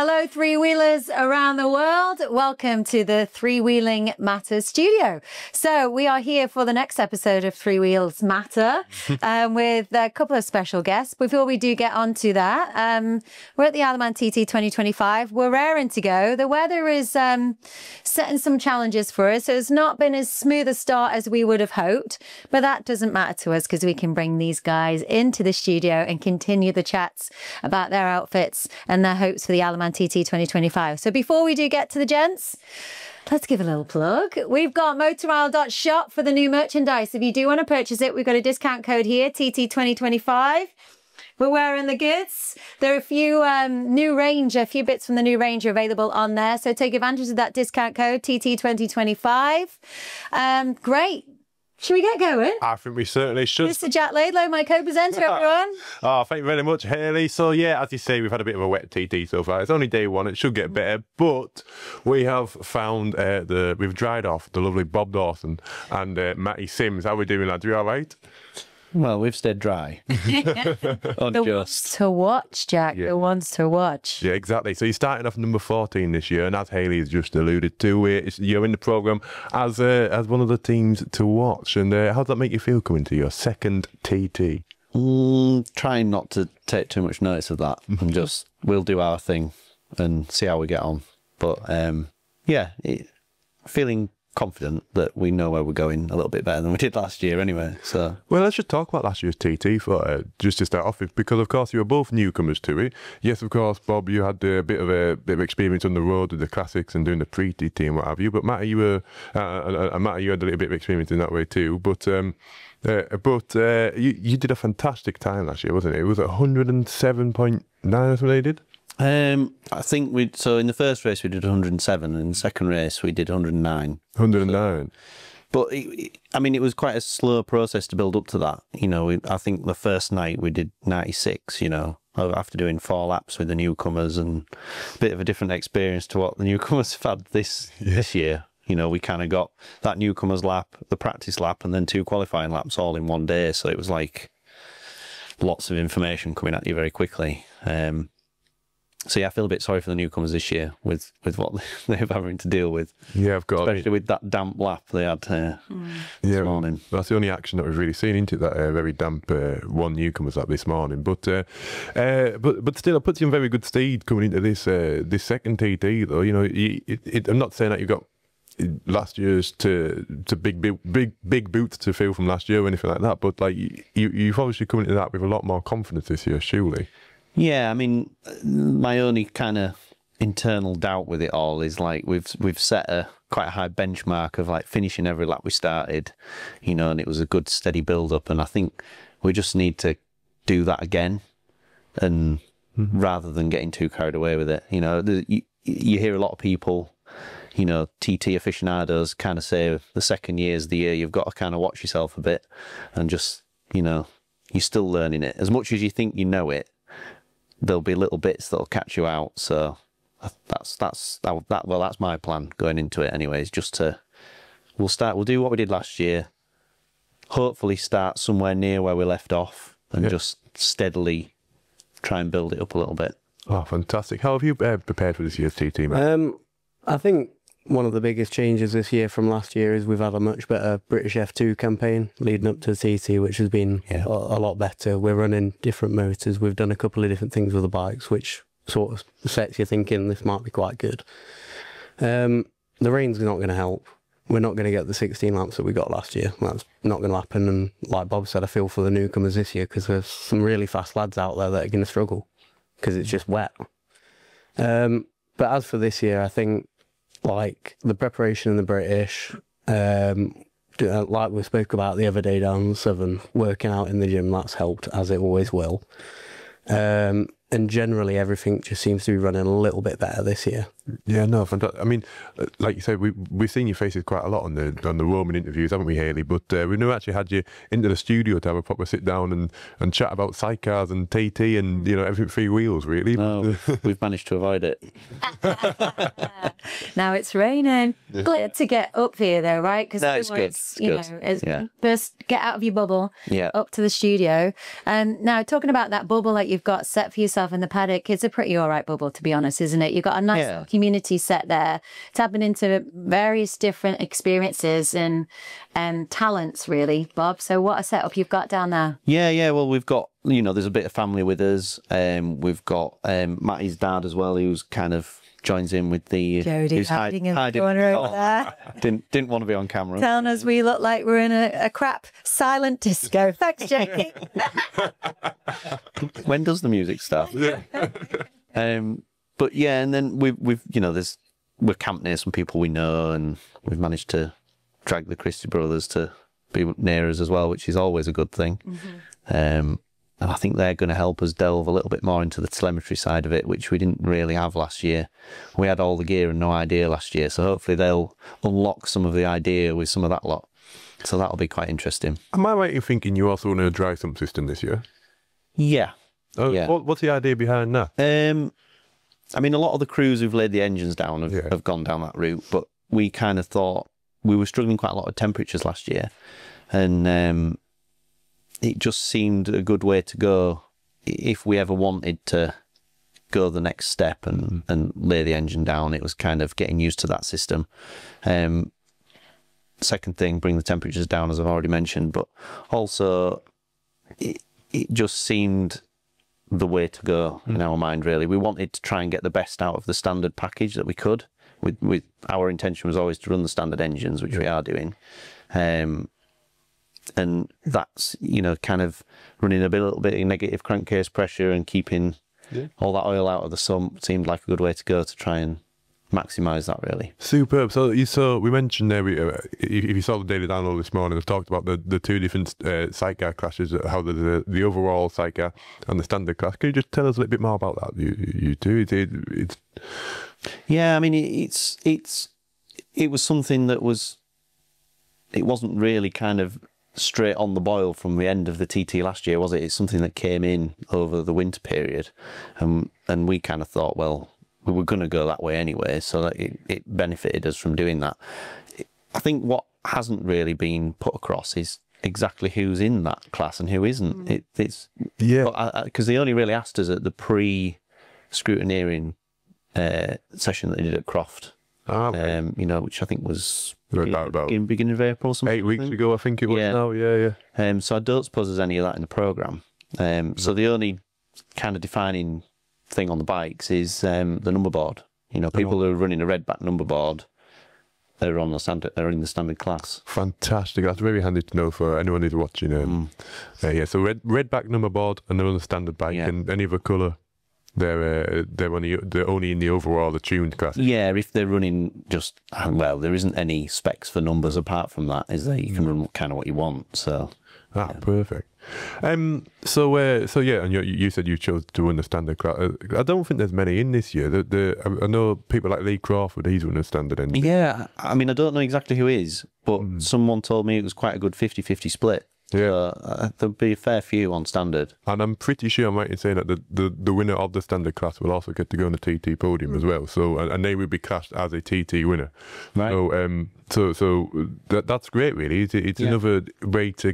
Hello, three-wheelers around the world. Welcome to the Three Wheeling Matters studio. So we are here for the next episode of Three Wheels Matter with a couple of special guests. Before we do get on to that, we're at the Isle of Man TT 2025. We're raring to go. The weather is setting some challenges for us, so it's not been as smooth a start as we would have hoped, but that doesn't matter to us because we can bring these guys into the studio and continue the chats about their outfits and their hopes for the Isle of Man TT 2025. So before we do get to the gents, let's give a little plug. We've got motorisle.shop for the new merchandise. If you do want to purchase it, we've got a discount code here, TT 2025. We're wearing the goods. There are a few a few bits from the new range are available on there. So take advantage of that discount code, TT 2025. Great. Should we get going? I think we certainly should. Mr. Jack Laidlow, my co-presenter, everyone. Oh, thank you very much, Hailey. So, yeah, as you say, we've had a bit of a wet TT so far. It's only day one. It should get better. But we have found, we've dried off the lovely Bob Dawson and Matty Sims. How are we doing, lads? Are you all right? Well, we've stayed dry. The ones to watch, Jack. Yeah. The ones to watch. Yeah, exactly. So you're starting off number 14 this year, and as Hailey has just alluded to, you're in the programme as one of the teams to watch. And how does that make you feel coming to your second TT? Trying not to take too much notice of that and just we'll do our thing and see how we get on. But yeah, feeling confident that we know where we're going a little bit better than we did last year anyway. So well, let's just talk about last year's TT for just to start off with, because of course you were both newcomers to it. Yes, of course, Bob, you had a bit of experience on the road with the classics and doing the pre-TT and what have you. But Matty, you had a little bit of experience in that way too. But you did a fantastic time last year, wasn't it? It was 107.9 or something they did. I think so in the first race we did 107 and in the second race we did 109. 109. But I mean, it was quite a slow process to build up to that. You know, I think the first night we did 96, you know, after doing 4 laps with the newcomers, and a bit of a different experience to what the newcomers have had this year. You know, we kind of got that newcomers lap, the practice lap, and then 2 qualifying laps all in one day. So it was like lots of information coming at you very quickly. So yeah, I feel a bit sorry for the newcomers this year with what they're having to deal with. Yeah, I've got especially with that damp lap they had this morning. That's the only action that we've really seen into that very damp one newcomers lap this morning. But still, it puts you in very good stead coming into this second TT though. You know, I'm not saying that you've got last year's to big boots to fill from last year or anything like that, but like you've obviously come into that with a lot more confidence this year, surely. Yeah, I mean, my only kind of internal doubt with it all is like we've set quite a high benchmark of like finishing every lap we started, you know, and it was a good steady build up, and I think we just need to do that again, and rather than getting too carried away with it, you know, you hear a lot of people, you know, TT aficionados kind of say the second year's the year you've got to kind of watch yourself a bit and just, you know, you're still learning it as much as you think you know it. There'll be little bits that'll catch you out. So that's my plan going into it anyways, just to we'll do what we did last year, hopefully start somewhere near where we left off and just steadily try and build it up a little bit. Oh, fantastic. How have you prepared for this year's TT, Matt? I think one of the biggest changes this year from last year is we've had a much better British F2 campaign leading up to the TT, which has been a lot better. We're running different motors. We've done a couple of different things with the bikes, which sort of sets you thinking this might be quite good. The rain's not going to help. We're not going to get the 16 laps that we got last year. That's not going to happen. And like Bob said, I feel for the newcomers this year because there's some really fast lads out there that are going to struggle because it's just wet. But as for this year, I think like the preparation in the British, like we spoke about the other day down in Southern, working out in the gym, that's helped, as it always will. And generally everything just seems to be running a little bit better this year. Yeah, no, fantastic. I mean, like you said, we've seen your faces quite a lot on the roaming interviews, haven't we, Hailey? But we've never actually had you into the studio to have a proper sit down and chat about sidecars and TT and everything three wheels, really. No, we've managed to avoid it. Now it's raining. Glad to get up here though, right? Because No, it's good. It's good. First get out of your bubble, Yeah. up to the studio. And now talking about that bubble that you've got set for yourself in the paddock, it's a pretty all right bubble, to be honest, isn't it? You've got a nice Yeah. community set there, tapping into various different experiences and talents, really, Bob. So what a setup you've got down there. Yeah. Well, we've got, there's a bit of family with us. We've got Matty's dad as well, who's kind of joins in with the... Jodie who's hiding in the corner over there. Didn't want to be on camera. Telling us we look like we're in a crap silent disco. Thanks, Jodie. When does the music start? But yeah, and then we've we're camped near some people we know, and we've managed to drag the Christie brothers to be near us as well, which is always a good thing. And I think they're going to help us delve a little bit more into the telemetry side of it, which we didn't really have last year. We had all the gear and no idea last year, so hopefully they'll unlock some of the idea with some of that lot. So that'll be quite interesting. Am I right in thinking you also want a dry sump system this year? Yeah. Oh, Yeah. What's the idea behind that? I mean, a lot of the crews who've laid the engines down have gone down that route, but we kind of thought we were struggling quite a lot of temperatures last year, and it just seemed a good way to go if we ever wanted to go the next step and lay the engine down. It was kind of getting used to that system. Second thing, bring the temperatures down, as I've already mentioned, but also it just seemed the way to go in our mind, really. We wanted to try and get the best out of the standard package that we could. With our intention was always to run the standard engines, which we are doing. And that's, kind of running a little bit of negative crankcase pressure and keeping all that oil out of the sump seemed like a good way to go to try and maximise that, really. Superb. So we mentioned there, if you saw the daily download this morning, we've talked about the two different sidecar classes, how the overall sidecar and the standard class. Can you just tell us a little bit more about that? You do it's Yeah, I mean, it was something that it wasn't really kind of straight on the boil from the end of the TT last year, was it? It's something that came in over the winter period, and we kind of thought, well, we were going to go that way anyway, so that it benefited us from doing that. I think what hasn't really been put across is exactly who's in that class and who isn't. Because they only really asked us at the pre-scrutineering session that they did at Croft. Which I think was in beginning of April, something. 8 weeks ago, I think it was. Now, yeah. So I don't suppose there's any of that in the programme. So the only kind of defining thing on the bikes is the number board. People who are running a redback number board, they're in the standard class. Fantastic. That's very handy to know for anyone who's watching. So redback number board, and they're on the standard bike, and any other colour. They're only in the overall, the tuned class. Yeah, if they're running just, there isn't any specs for numbers apart from that, is there? You can run kind of what you want. So perfect. And you said you chose to run the standard class. I don't think there's many in this year. I know people like Lee Crawford, he's running a standard engine. Yeah, I mean, I don't know exactly who is, but someone told me it was quite a good 50-50 split. Yeah, there'll be a fair few on standard. And I'm pretty sure I'm right in saying that the winner of the standard class will also get to go on the TT podium as well. So, and they will be classed as a TT winner. Right. So, that's great, really. It's another way to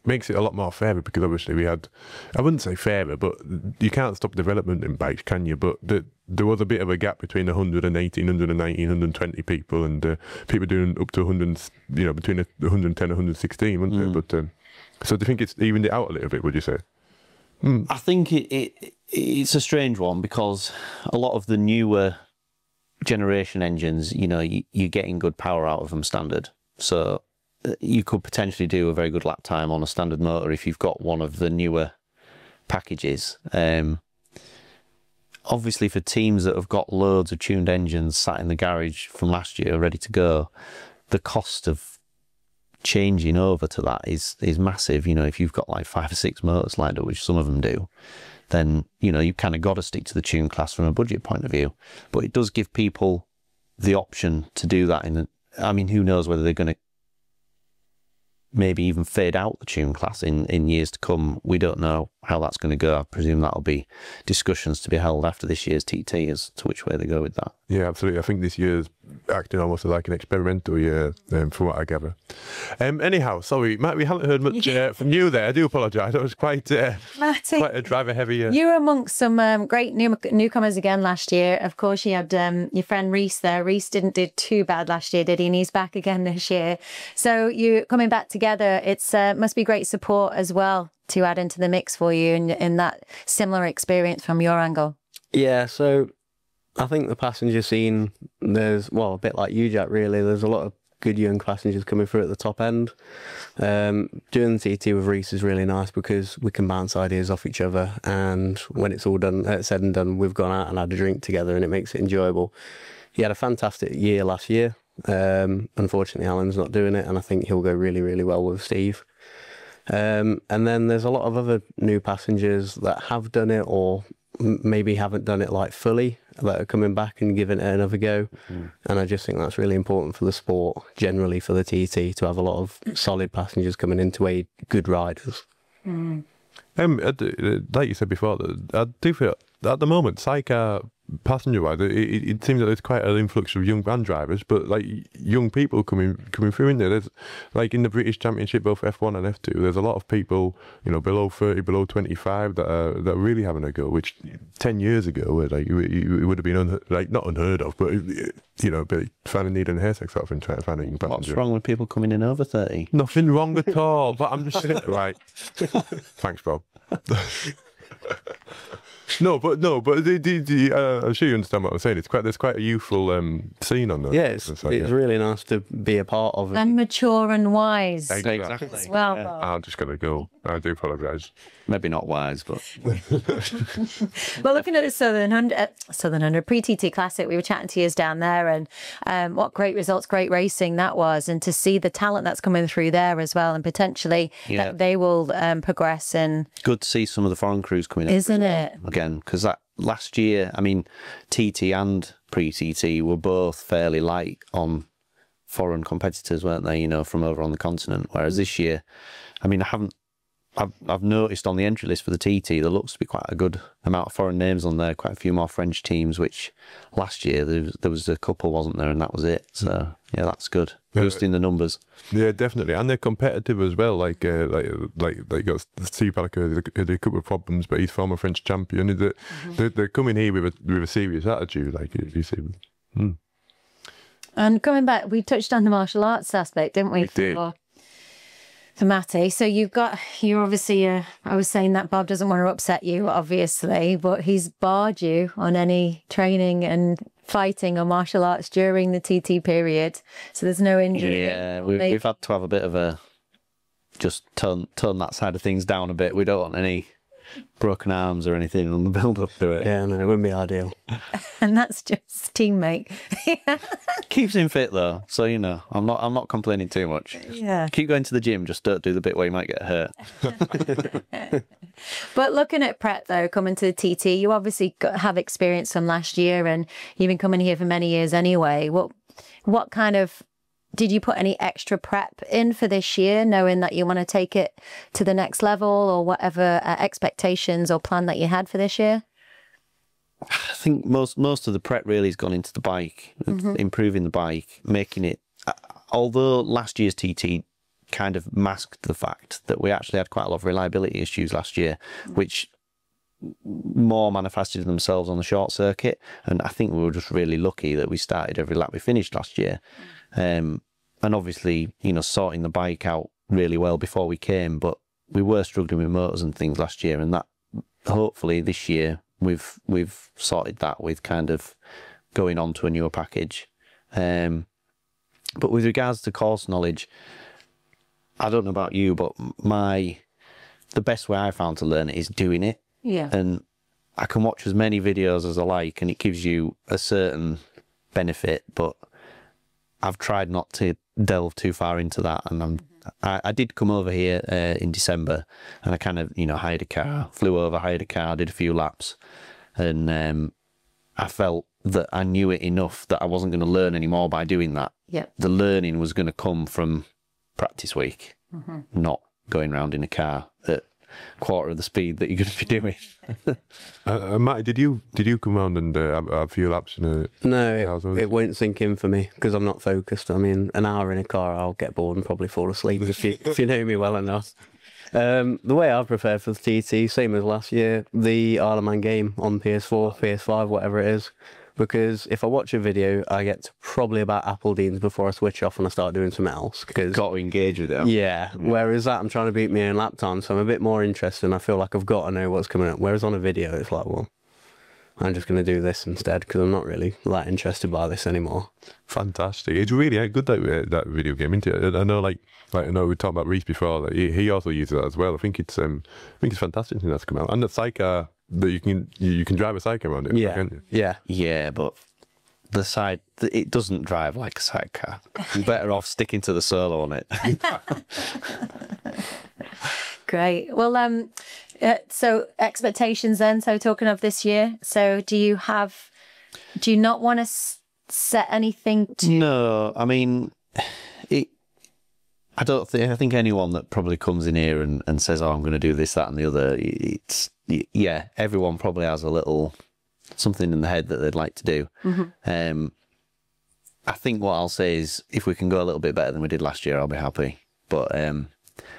makes it a lot more fairer, because obviously we had, I wouldn't say fairer, but you can't stop development in bikes, can you? But there was a bit of a gap between 118, 119, 120 people, and people doing up to 100, between 110 and 116, weren't there? But so do you think it's evened it out a little bit, would you say? I think it's a strange one, because a lot of the newer generation engines, you're getting good power out of them standard. So you could potentially do a very good lap time on a standard motor if you've got one of the newer packages. Obviously, for teams that have got loads of tuned engines sat in the garage from last year ready to go, the cost of changing over to that is massive. If you've got like 5 or 6 motors lined up, which some of them do, then, you know, you kind of got to stick to the tune class from a budget point of view. But it does give people the option to do that. I mean, who knows whether they're going to maybe even fade out the tune class in years to come. We don't know how that's going to go. I presume that'll be discussions to be held after this year's TT as to which way they go with that. Yeah, absolutely. I think this year's acting almost like an experimental year, from what I gather. Anyhow, sorry, Matt, we haven't heard much from you there. I do apologise. It was quite a driver-heavy year. You were amongst some great newcomers again last year. Of course, you had your friend Reese there. Reese didn't do too bad last year, did he? And he's back again this year. So you coming back together, it's must be great support as well to add into the mix for you in that similar experience from your angle. Yeah, so I think the passenger scene, there's, well, a bit like you, Jack, really. There's a lot of good young passengers coming through at the top end. Doing the TT with Reese is really nice because we can bounce ideas off each other, and when it's all done, said and done, we've gone out and had a drink together, and it makes it enjoyable. He had a fantastic year last year. Unfortunately, Alan's not doing it, and I think he'll go really, really well with Steve. And then there's a lot of other new passengers that have done it or maybe haven't done it like fully, that are coming back and giving it another go. And I just think that's really important for the sport, generally for the TT, to have a lot of solid passengers coming in to aid good riders. Like you said before, I do feel at the moment, Sidecar passenger-wise, it seems that there's quite an influx of young van drivers, but like young people coming through in there. There's like in the British Championship, both F1 and F2. There's a lot of people, you know, below 30, below 25 that are really having a go. Which 10 years ago, like it would have been not unheard of, but you know, but finding need and hair sex sort of thing, trying to find a young passenger. What's wrong with people coming in over 30? Nothing wrong at all. But I'm just right. Thanks, Bob. No, but I'm sure you understand what I'm saying. There's quite a youthful scene on there. Yeah, it's really nice to be a part of it. And mature and wise. Exactly. As well, Yeah. Bob. I'm just gonna go. I do apologise. Maybe not wise, but Well, looking at the Southern 100 pre-TT Classic, we were chatting to you down there, and what great results, great racing that was, and to see the talent that's coming through there as well, and potentially that they will progress. And good to see some of the foreign crews coming in. Isn't it? Again, because that last year, I mean, TT and pre-TT were both fairly light on foreign competitors, weren't they? You know, from over on the continent. Whereas this year, I mean, I've noticed on the entry list for the TT, there looks to be quite a good amount of foreign names on there, quite a few more French teams, which last year there was a couple, wasn't there, and that was it. So yeah, that's good. Boosting the numbers. Yeah, definitely, and they're competitive as well. Like they got Steve Paddock had a couple of problems, but he's former French champion. They're coming here with a serious attitude, like you see. And coming back, we touched on the martial arts aspect, didn't we? We did. For Matty. So you're obviously, I was saying that Bob doesn't want to upset you, obviously, but he's barred you on any training and fighting or martial arts during the TT period. So there's no injury. Yeah, we've had to have a bit of a, just tone that side of things down a bit. We don't want any broken arms or anything on the build up to it. Yeah, no, it wouldn't be ideal. And that's just teammate. Keeps him fit though, so you know, I'm not complaining too much. Yeah. Keep going to the gym, just don't do the bit where you might get hurt. But looking at prep though, coming to the TT, you obviously have experience from last year, and you've been coming here for many years anyway. What kind of, did you put any extra prep in for this year, knowing that you want to take it to the next level, or whatever expectations or plan that you had for this year? I think most of the prep really has gone into the bike, improving the bike, making it. Although last year's TT kind of masked the fact that we actually had quite a lot of reliability issues last year, which more manifested themselves on the short circuit. And I think we were just really lucky that we started every lap we finished last year. And obviously, you know, sorting the bike out really well before we came, but we were struggling with motors and things last year, and that hopefully this year we've sorted that with kind of going on to a newer package. But with regards to course knowledge, I don't know about you, but the best way I found to learn it is doing it. Yeah. And I can watch as many videos as I like, and it gives you a certain benefit, but I've tried not to delve too far into that, and I did come over here in December, and I kind of, hired a car, flew over, hired a car, did a few laps, and I felt that I knew it enough that I wasn't going to learn any more by doing that. Yep. The learning was going to come from practice week, not going around in a car at quarter of the speed that you're going to be doing. Matt, did you come round and have a few laps in a... No, it won't sink in for me because I'm not focused. I mean, an hour in a car, I'll get bored and probably fall asleep if you know me well enough. The way I've prepared for the TT, same as last year, the Isle of Man game on PS4, PS5, whatever it is. Because if I watch a video, I get to probably about Appledeans before I switch off and I start doing something else. Because Got to engage with it. yeah, whereas that I'm trying to beat my own lap time, so I'm a bit more interested and I feel like I've got to know what's coming up. Whereas on a video, it's like, well, I'm just going to do this instead because I'm not really that interested by this anymore. Fantastic. It's really good, that video game, isn't it? I know, I know we talked about Reese before, that he also uses that as well. I think it's fantastic thing that's come out. And the Sidecar, that you can drive a Sidecar around it, Yeah, can't you? yeah. But it doesn't drive like a sidecar. You're better off sticking to the solo on it. Great. Well, so expectations then. So talking of this year, so do you not want to set anything to... No, I mean, I think anyone that probably comes in here and says, oh, I'm going to do this, that and the other, everyone probably has a little something in the head that they'd like to do. I think what I'll say is if we can go a little bit better than we did last year, I'll be happy. But I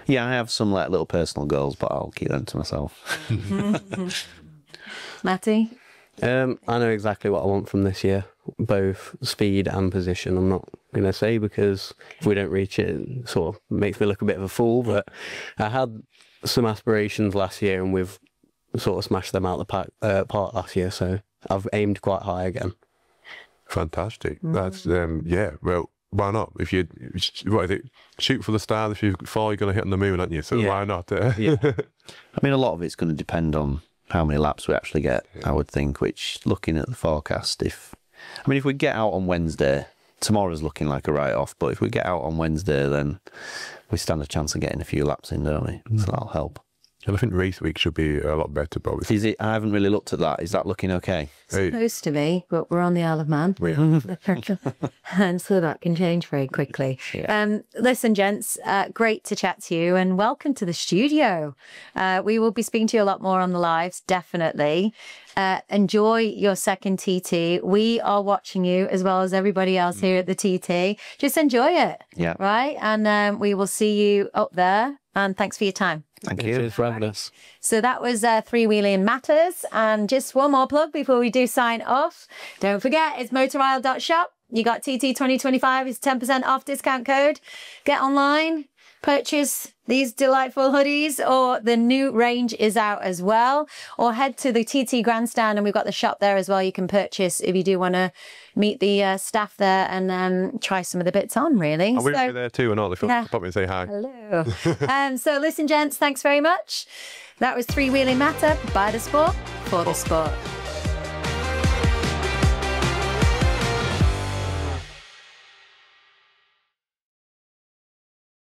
have some little personal goals, but I'll keep them to myself. Matty? I know exactly what I want from this year, both speed and position. I'm not going to say because if we don't reach it, it sort of makes me look a bit of a fool, but I had some aspirations last year and we've sort of smashed them out the park last year, so I've aimed quite high again. Fantastic. That's, well, why not? If you, what is it, shoot for the stars, if you fall, you're going to hit on the moon, aren't you? So why not? Yeah. I mean, a lot of it's going to depend on how many laps we actually get, I would think, which, looking at the forecast, if we get out on Wednesday, tomorrow's looking like a write-off, but if we get out on Wednesday, then we stand a chance of getting a few laps in, don't we? So that'll help. And I think race week should be a lot better, probably. Is it? I haven't really looked at that. Is that looking okay? Supposed to be, but we're on the Isle of Man. And so that can change very quickly. Yeah. Listen, gents, great to chat to you and welcome to the studio. We will be speaking to you a lot more on the lives, definitely. Enjoy your second TT. We are watching you as well as everybody else here at the TT. Just enjoy it. Yeah. Right? And we will see you up there. And thanks for your time. Thank you. Cheers for having us. So that was Three Wheeling Matters. And just one more plug before we do sign off. Don't forget, it's motorisle.shop. You got TT 2025. It's 10% off discount code. Get online, purchase these delightful hoodies, or the new range is out as well. Or head to the TT Grandstand and we've got the shop there as well. You can purchase if you do want to meet the staff there and try some of the bits on, really. We'll be there too and all. If you want to pop in and say hi. Hello. So listen, gents, thanks very much. That was Three Wheeling Matter by the Sport, for the Sport.